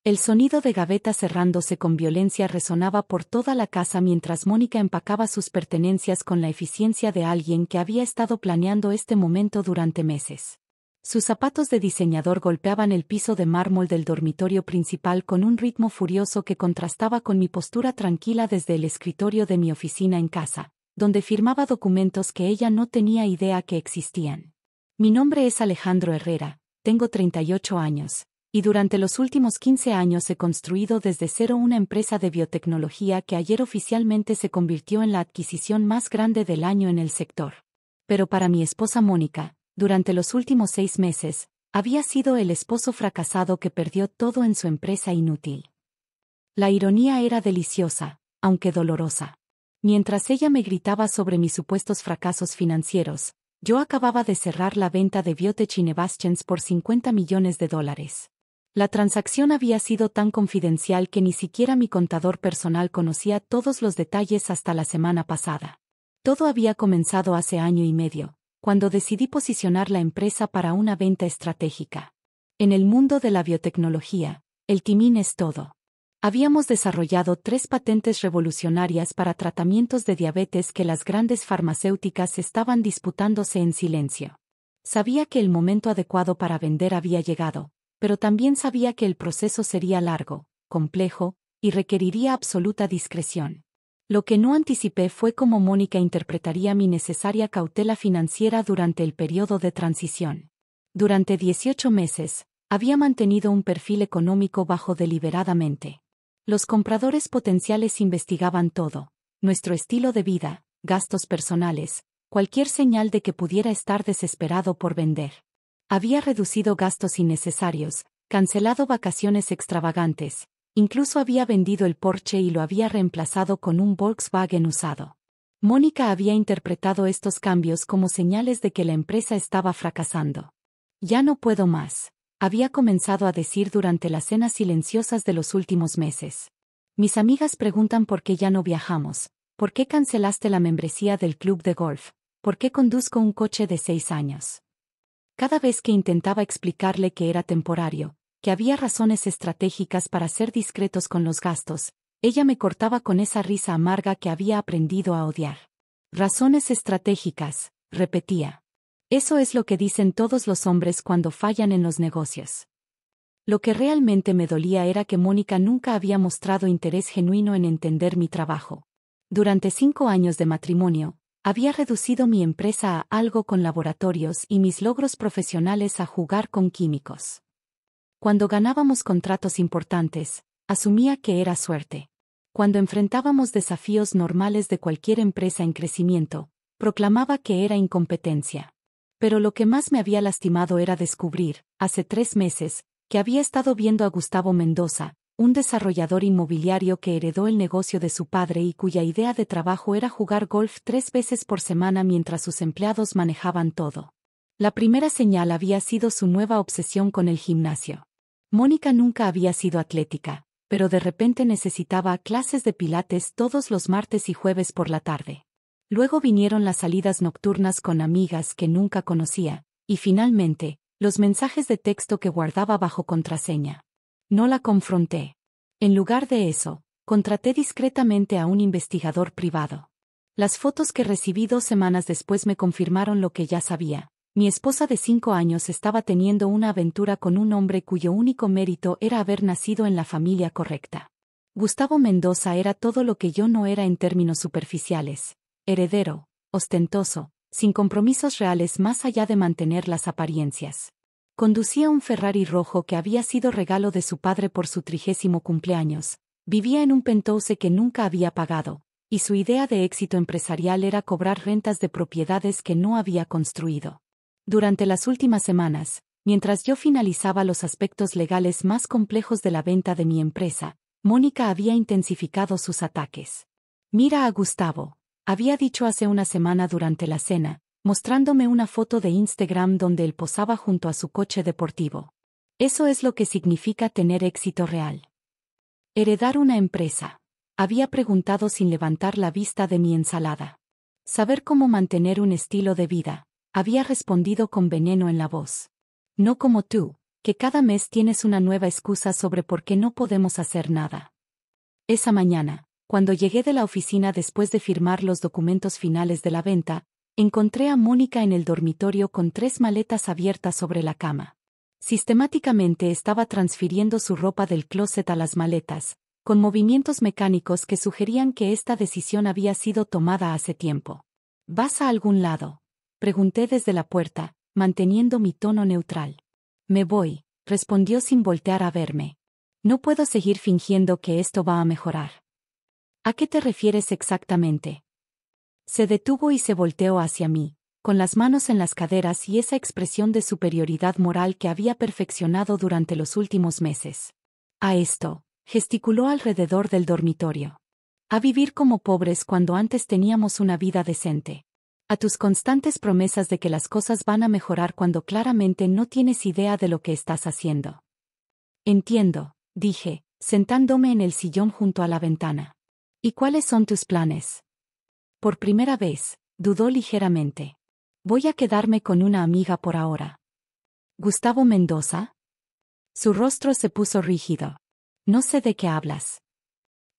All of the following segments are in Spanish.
El sonido de gavetas cerrándose con violencia resonaba por toda la casa mientras Mónica empacaba sus pertenencias con la eficiencia de alguien que había estado planeando este momento durante meses. Sus zapatos de diseñador golpeaban el piso de mármol del dormitorio principal con un ritmo furioso que contrastaba con mi postura tranquila desde el escritorio de mi oficina en casa, donde firmaba documentos que ella no tenía idea que existían. Mi nombre es Alejandro Herrera, tengo 38 años. Y durante los últimos 15 años he construido desde cero una empresa de biotecnología que ayer oficialmente se convirtió en la adquisición más grande del año en el sector. Pero para mi esposa Mónica, durante los últimos 6 meses, había sido el esposo fracasado que perdió todo en su empresa inútil. La ironía era deliciosa, aunque dolorosa. Mientras ella me gritaba sobre mis supuestos fracasos financieros, yo acababa de cerrar la venta de Biotech Innovations por $50 millones. La transacción había sido tan confidencial que ni siquiera mi contador personal conocía todos los detalles hasta la semana pasada. Todo había comenzado hace año y medio, cuando decidí posicionar la empresa para una venta estratégica. En el mundo de la biotecnología, el timing es todo. Habíamos desarrollado 3 patentes revolucionarias para tratamientos de diabetes que las grandes farmacéuticas estaban disputándose en silencio. Sabía que el momento adecuado para vender había llegado, pero también sabía que el proceso sería largo, complejo, y requeriría absoluta discreción. Lo que no anticipé fue cómo Mónica interpretaría mi necesaria cautela financiera durante el periodo de transición. Durante 18 meses, había mantenido un perfil económico bajo deliberadamente. Los compradores potenciales investigaban todo: nuestro estilo de vida, gastos personales, cualquier señal de que pudiera estar desesperado por vender. Había reducido gastos innecesarios, cancelado vacaciones extravagantes, incluso había vendido el Porsche y lo había reemplazado con un Volkswagen usado. Mónica había interpretado estos cambios como señales de que la empresa estaba fracasando. Ya no puedo más, había comenzado a decir durante las cenas silenciosas de los últimos meses. Mis amigas preguntan por qué ya no viajamos, por qué cancelaste la membresía del club de golf, por qué conduzco un coche de 6 años. Cada vez que intentaba explicarle que era temporario, que había razones estratégicas para ser discretos con los gastos, ella me cortaba con esa risa amarga que había aprendido a odiar. Razones estratégicas, repetía. Eso es lo que dicen todos los hombres cuando fallan en los negocios. Lo que realmente me dolía era que Mónica nunca había mostrado interés genuino en entender mi trabajo. Durante 5 años de matrimonio, había reducido mi empresa a algo con laboratorios y mis logros profesionales a jugar con químicos. Cuando ganábamos contratos importantes, asumía que era suerte. Cuando enfrentábamos desafíos normales de cualquier empresa en crecimiento, proclamaba que era incompetencia. Pero lo que más me había lastimado era descubrir, hace 3 meses, que había estado viendo a Gustavo Mendoza, un desarrollador inmobiliario que heredó el negocio de su padre y cuya idea de trabajo era jugar golf 3 veces por semana mientras sus empleados manejaban todo. La primera señal había sido su nueva obsesión con el gimnasio. Mónica nunca había sido atlética, pero de repente necesitaba clases de pilates todos los martes y jueves por la tarde. Luego vinieron las salidas nocturnas con amigas que nunca conocía, y finalmente, los mensajes de texto que guardaba bajo contraseña. No la confronté. En lugar de eso, contraté discretamente a un investigador privado. Las fotos que recibí 2 semanas después me confirmaron lo que ya sabía. Mi esposa de 5 años estaba teniendo una aventura con un hombre cuyo único mérito era haber nacido en la familia correcta. Gustavo Mendoza era todo lo que yo no era en términos superficiales: heredero, ostentoso, sin compromisos reales más allá de mantener las apariencias. Conducía un Ferrari rojo que había sido regalo de su padre por su 30º cumpleaños, vivía en un penthouse que nunca había pagado, y su idea de éxito empresarial era cobrar rentas de propiedades que no había construido. Durante las últimas semanas, mientras yo finalizaba los aspectos legales más complejos de la venta de mi empresa, Mónica había intensificado sus ataques. «Mira a Gustavo», había dicho hace una semana durante la cena, mostrándome una foto de Instagram donde él posaba junto a su coche deportivo. Eso es lo que significa tener éxito real. Heredar una empresa. Había preguntado sin levantar la vista de mi ensalada. Saber cómo mantener un estilo de vida. Había respondido con veneno en la voz. No como tú, que cada mes tienes una nueva excusa sobre por qué no podemos hacer nada. Esa mañana, cuando llegué de la oficina después de firmar los documentos finales de la venta, encontré a Mónica en el dormitorio con 3 maletas abiertas sobre la cama. Sistemáticamente estaba transfiriendo su ropa del closet a las maletas, con movimientos mecánicos que sugerían que esta decisión había sido tomada hace tiempo. ¿Vas a algún lado?, pregunté desde la puerta, manteniendo mi tono neutral. Me voy, respondió sin voltear a verme. No puedo seguir fingiendo que esto va a mejorar. ¿A qué te refieres exactamente? Se detuvo y se volteó hacia mí, con las manos en las caderas y esa expresión de superioridad moral que había perfeccionado durante los últimos meses. A esto, gesticuló alrededor del dormitorio. A vivir como pobres cuando antes teníamos una vida decente. A tus constantes promesas de que las cosas van a mejorar cuando claramente no tienes idea de lo que estás haciendo. Entiendo, dije, sentándome en el sillón junto a la ventana. ¿Y cuáles son tus planes? Por primera vez, dudó ligeramente. Voy a quedarme con una amiga por ahora. ¿Gustavo Mendoza? Su rostro se puso rígido. No sé de qué hablas.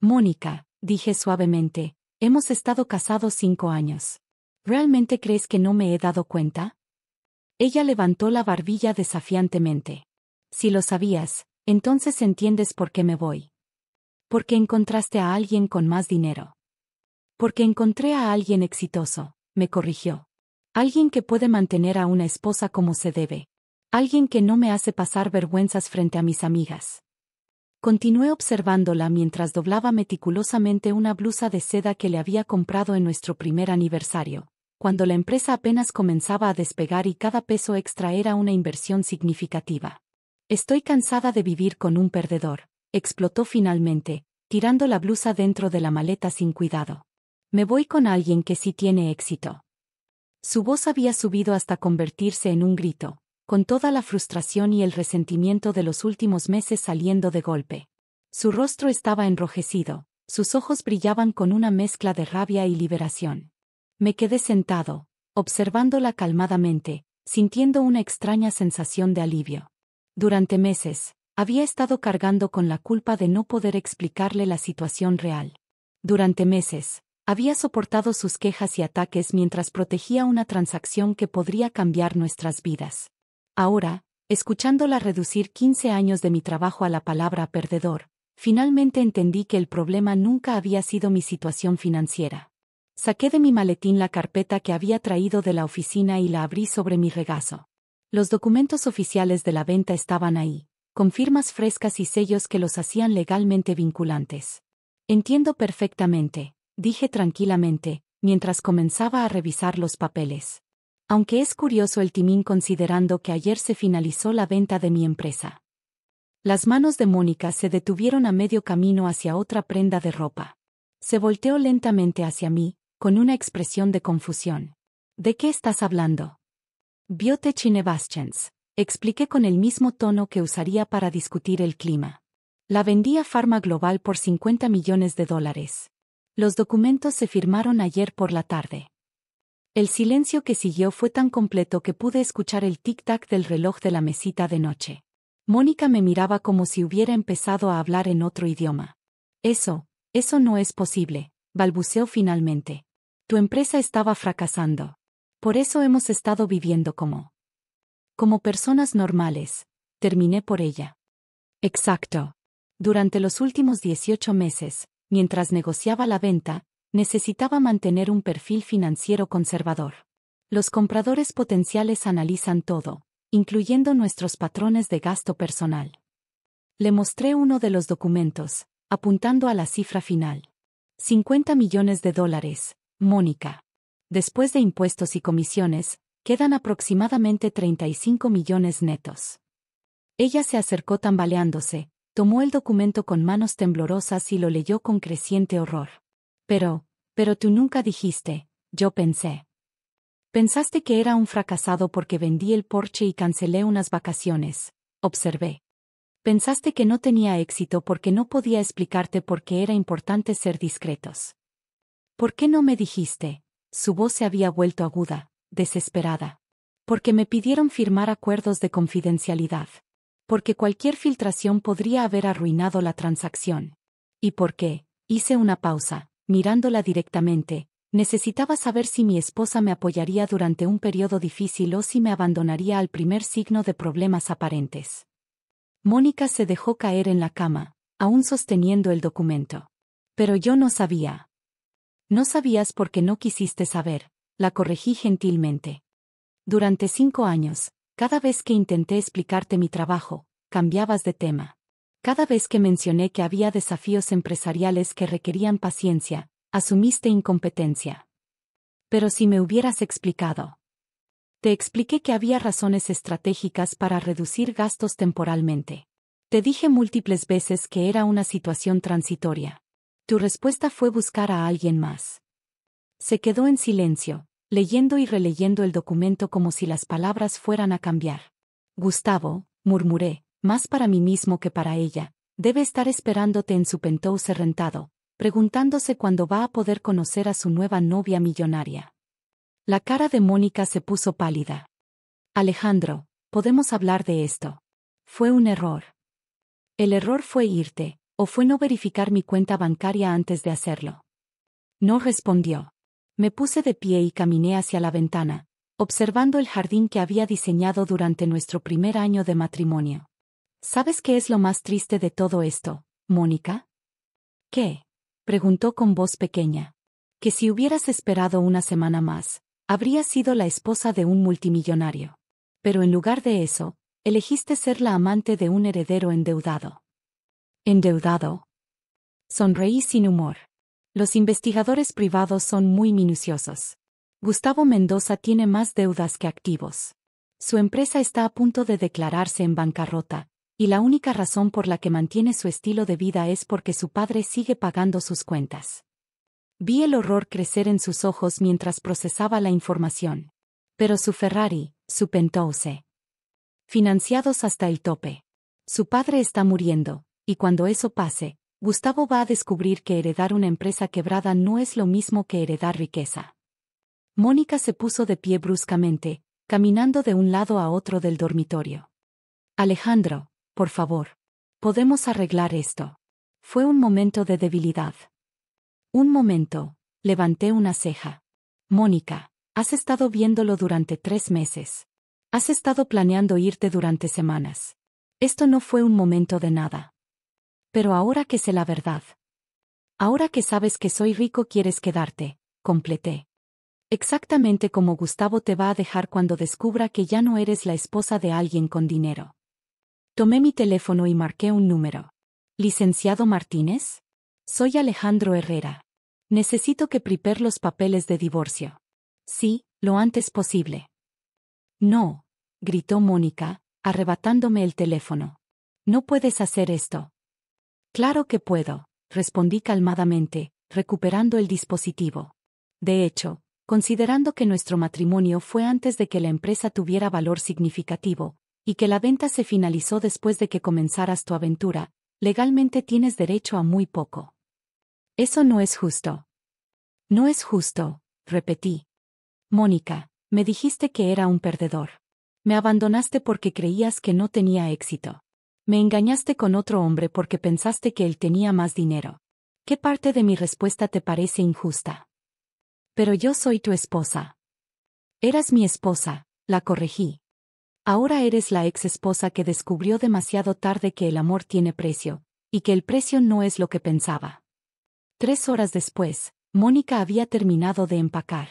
Mónica, dije suavemente, hemos estado casados 5 años. ¿Realmente crees que no me he dado cuenta? Ella levantó la barbilla desafiantemente. Si lo sabías, entonces entiendes por qué me voy. Porque encontraste a alguien con más dinero. Porque encontré a alguien exitoso, me corrigió. Alguien que puede mantener a una esposa como se debe. Alguien que no me hace pasar vergüenzas frente a mis amigas. Continué observándola mientras doblaba meticulosamente una blusa de seda que le había comprado en nuestro primer aniversario, cuando la empresa apenas comenzaba a despegar y cada peso extra era una inversión significativa. Estoy cansada de vivir con un perdedor, explotó finalmente, tirando la blusa dentro de la maleta sin cuidado. Me voy con alguien que sí tiene éxito. Su voz había subido hasta convertirse en un grito, con toda la frustración y el resentimiento de los últimos meses saliendo de golpe. Su rostro estaba enrojecido, sus ojos brillaban con una mezcla de rabia y liberación. Me quedé sentado, observándola calmadamente, sintiendo una extraña sensación de alivio. Durante meses, había estado cargando con la culpa de no poder explicarle la situación real. Durante meses, había soportado sus quejas y ataques mientras protegía una transacción que podría cambiar nuestras vidas. Ahora, escuchándola reducir 15 años de mi trabajo a la palabra perdedor, finalmente entendí que el problema nunca había sido mi situación financiera. Saqué de mi maletín la carpeta que había traído de la oficina y la abrí sobre mi regazo. Los documentos oficiales de la venta estaban ahí, con firmas frescas y sellos que los hacían legalmente vinculantes. Entiendo perfectamente, dije tranquilamente, mientras comenzaba a revisar los papeles. Aunque es curioso el timing considerando que ayer se finalizó la venta de mi empresa. Las manos de Mónica se detuvieron a medio camino hacia otra prenda de ropa. Se volteó lentamente hacia mí, con una expresión de confusión. ¿De qué estás hablando? Biotech Innovations, expliqué con el mismo tono que usaría para discutir el clima. La vendí a Pharma Global por $50 millones. Los documentos se firmaron ayer por la tarde. El silencio que siguió fue tan completo que pude escuchar el tic-tac del reloj de la mesita de noche. Mónica me miraba como si hubiera empezado a hablar en otro idioma. Eso no es posible, balbuceó finalmente. Tu empresa estaba fracasando. Por eso hemos estado viviendo como personas normales, terminé por ella. Exacto. Durante los últimos 18 meses, mientras negociaba la venta, necesitaba mantener un perfil financiero conservador. Los compradores potenciales analizan todo, incluyendo nuestros patrones de gasto personal. Le mostré uno de los documentos, apuntando a la cifra final. $50 millones, Mónica. Después de impuestos y comisiones, quedan aproximadamente 35 millones netos. Ella se acercó tambaleándose, tomó el documento con manos temblorosas y lo leyó con creciente horror. Pero tú nunca dijiste, yo pensé. Pensaste que era un fracasado porque vendí el Porsche y cancelé unas vacaciones, observé. Pensaste que no tenía éxito porque no podía explicarte por qué era importante ser discretos. ¿Por qué no me dijiste? Su voz se había vuelto aguda, desesperada. Porque me pidieron firmar acuerdos de confidencialidad. Porque cualquier filtración podría haber arruinado la transacción. ¿Y por qué? Hice una pausa, mirándola directamente. Necesitaba saber si mi esposa me apoyaría durante un periodo difícil o si me abandonaría al primer signo de problemas aparentes. Mónica se dejó caer en la cama, aún sosteniendo el documento. Pero yo no sabía. No sabías porque no quisiste saber, la corregí gentilmente. Durante 5 años, cada vez que intenté explicarte mi trabajo, cambiabas de tema. Cada vez que mencioné que había desafíos empresariales que requerían paciencia, asumiste incompetencia. Pero si me hubieras explicado. Te expliqué que había razones estratégicas para reducir gastos temporalmente. Te dije múltiples veces que era una situación transitoria. Tu respuesta fue buscar a alguien más. Se quedó en silencio, leyendo y releyendo el documento como si las palabras fueran a cambiar. Gustavo, murmuré, más para mí mismo que para ella, debe estar esperándote en su penthouse rentado, preguntándose cuándo va a poder conocer a su nueva novia millonaria. La cara de Mónica se puso pálida. Alejandro, podemos hablar de esto. Fue un error. El error fue irte, o fue no verificar mi cuenta bancaria antes de hacerlo. No respondió. Me puse de pie y caminé hacia la ventana, observando el jardín que había diseñado durante nuestro primer año de matrimonio. ¿Sabes qué es lo más triste de todo esto, Mónica? ¿Qué? Preguntó con voz pequeña. Que si hubieras esperado una semana más, habrías sido la esposa de un multimillonario. Pero en lugar de eso, elegiste ser la amante de un heredero endeudado. ¿Endeudado? Sonreí sin humor. Los investigadores privados son muy minuciosos. Gustavo Mendoza tiene más deudas que activos. Su empresa está a punto de declararse en bancarrota, y la única razón por la que mantiene su estilo de vida es porque su padre sigue pagando sus cuentas. Vi el horror crecer en sus ojos mientras procesaba la información. Pero su Ferrari, su penthouse. Financiados hasta el tope. Su padre está muriendo, y cuando eso pase, Gustavo va a descubrir que heredar una empresa quebrada no es lo mismo que heredar riqueza. Mónica se puso de pie bruscamente, caminando de un lado a otro del dormitorio. Alejandro, por favor. Podemos arreglar esto. Fue un momento de debilidad. Un momento, levanté una ceja. Mónica, has estado viéndolo durante 3 meses. Has estado planeando irte durante semanas. Esto no fue un momento de nada. Pero ahora que sé la verdad. Ahora que sabes que soy rico quieres quedarte, completé. Exactamente como Gustavo te va a dejar cuando descubra que ya no eres la esposa de alguien con dinero. Tomé mi teléfono y marqué un número. ¿Licenciado Martínez? Soy Alejandro Herrera. Necesito que prepare los papeles de divorcio. Sí, lo antes posible. No, gritó Mónica, arrebatándome el teléfono. No puedes hacer esto. Claro que puedo, respondí calmadamente, recuperando el dispositivo. De hecho, considerando que nuestro matrimonio fue antes de que la empresa tuviera valor significativo, y que la venta se finalizó después de que comenzaras tu aventura, legalmente tienes derecho a muy poco. Eso no es justo. No es justo, repetí. Mónica, me dijiste que era un perdedor. Me abandonaste porque creías que no tenía éxito. Me engañaste con otro hombre porque pensaste que él tenía más dinero. ¿Qué parte de mi respuesta te parece injusta? Pero yo soy tu esposa. Eras mi esposa, la corregí. Ahora eres la ex esposa que descubrió demasiado tarde que el amor tiene precio, y que el precio no es lo que pensaba. 3 horas después, Mónica había terminado de empacar.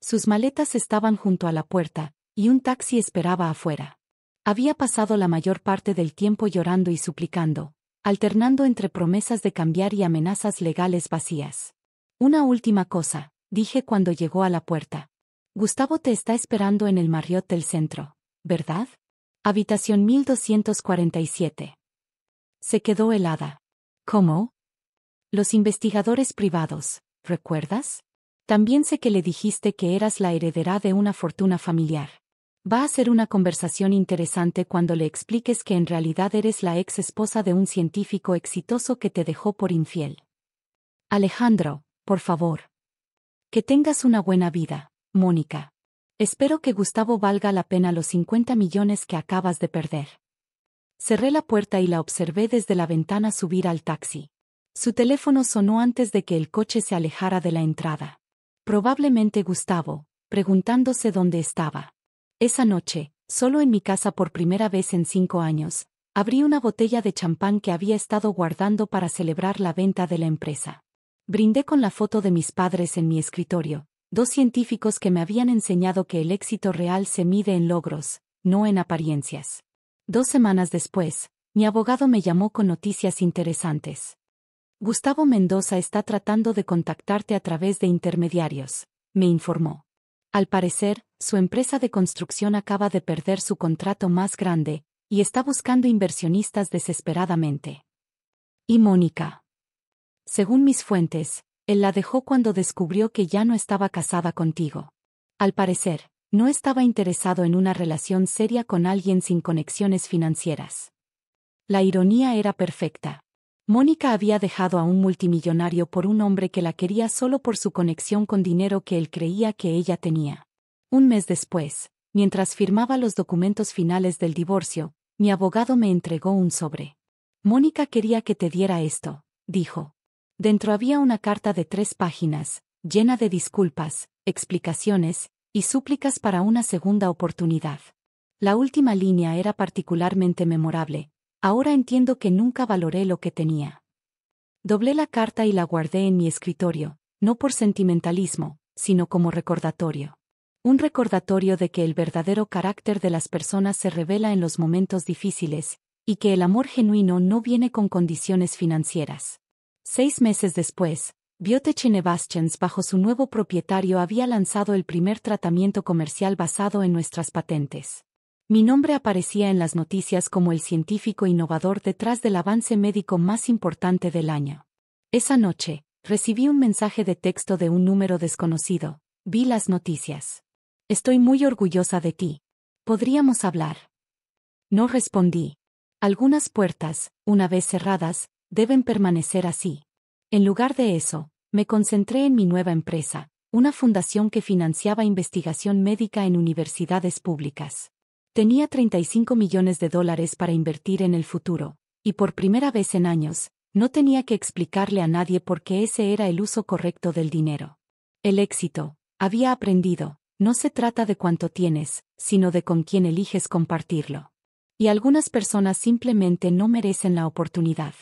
Sus maletas estaban junto a la puerta, y un taxi esperaba afuera. Había pasado la mayor parte del tiempo llorando y suplicando, alternando entre promesas de cambiar y amenazas legales vacías. Una última cosa, dije cuando llegó a la puerta. Gustavo te está esperando en el Marriott del centro, ¿verdad? Habitación 1247. Se quedó helada. ¿Cómo? Los investigadores privados, ¿recuerdas? También sé que le dijiste que eras la heredera de una fortuna familiar. Va a ser una conversación interesante cuando le expliques que en realidad eres la ex esposa de un científico exitoso que te dejó por infiel. Alejandro, por favor. Que tengas una buena vida, Mónica. Espero que Gustavo valga la pena los 50 millones que acabas de perder. Cerré la puerta y la observé desde la ventana subir al taxi. Su teléfono sonó antes de que el coche se alejara de la entrada. Probablemente Gustavo, preguntándose dónde estaba. Esa noche, solo en mi casa por primera vez en 5 años, abrí una botella de champán que había estado guardando para celebrar la venta de la empresa. Brindé con la foto de mis padres en mi escritorio, 2 científicos que me habían enseñado que el éxito real se mide en logros, no en apariencias. 2 semanas después, mi abogado me llamó con noticias interesantes. Gustavo Mendoza está tratando de contactarte a través de intermediarios, me informó. Al parecer, su empresa de construcción acaba de perder su contrato más grande, y está buscando inversionistas desesperadamente. ¿Y Mónica? Según mis fuentes, él la dejó cuando descubrió que ya no estaba casada contigo. Al parecer, no estaba interesado en una relación seria con alguien sin conexiones financieras. La ironía era perfecta. Mónica había dejado a un multimillonario por un hombre que la quería solo por su conexión con dinero que él creía que ella tenía. Un mes después, mientras firmaba los documentos finales del divorcio, mi abogado me entregó un sobre. Mónica quería que te diera esto, dijo. Dentro había una carta de 3 páginas, llena de disculpas, explicaciones y súplicas para una segunda oportunidad. La última línea era particularmente memorable. Ahora entiendo que nunca valoré lo que tenía. Doblé la carta y la guardé en mi escritorio, no por sentimentalismo, sino como recordatorio. Un recordatorio de que el verdadero carácter de las personas se revela en los momentos difíciles, y que el amor genuino no viene con condiciones financieras. 6 meses después, Biotech Innovations bajo su nuevo propietario había lanzado el primer tratamiento comercial basado en nuestras patentes. Mi nombre aparecía en las noticias como el científico innovador detrás del avance médico más importante del año. Esa noche, recibí un mensaje de texto de un número desconocido. Vi las noticias. Estoy muy orgullosa de ti. ¿Podríamos hablar? No respondí. Algunas puertas, una vez cerradas, deben permanecer así. En lugar de eso, me concentré en mi nueva empresa, una fundación que financiaba investigación médica en universidades públicas. Tenía $35 millones para invertir en el futuro, y por primera vez en años, no tenía que explicarle a nadie por qué ese era el uso correcto del dinero. El éxito, había aprendido, no se trata de cuánto tienes, sino de con quién eliges compartirlo. Y algunas personas simplemente no merecen la oportunidad.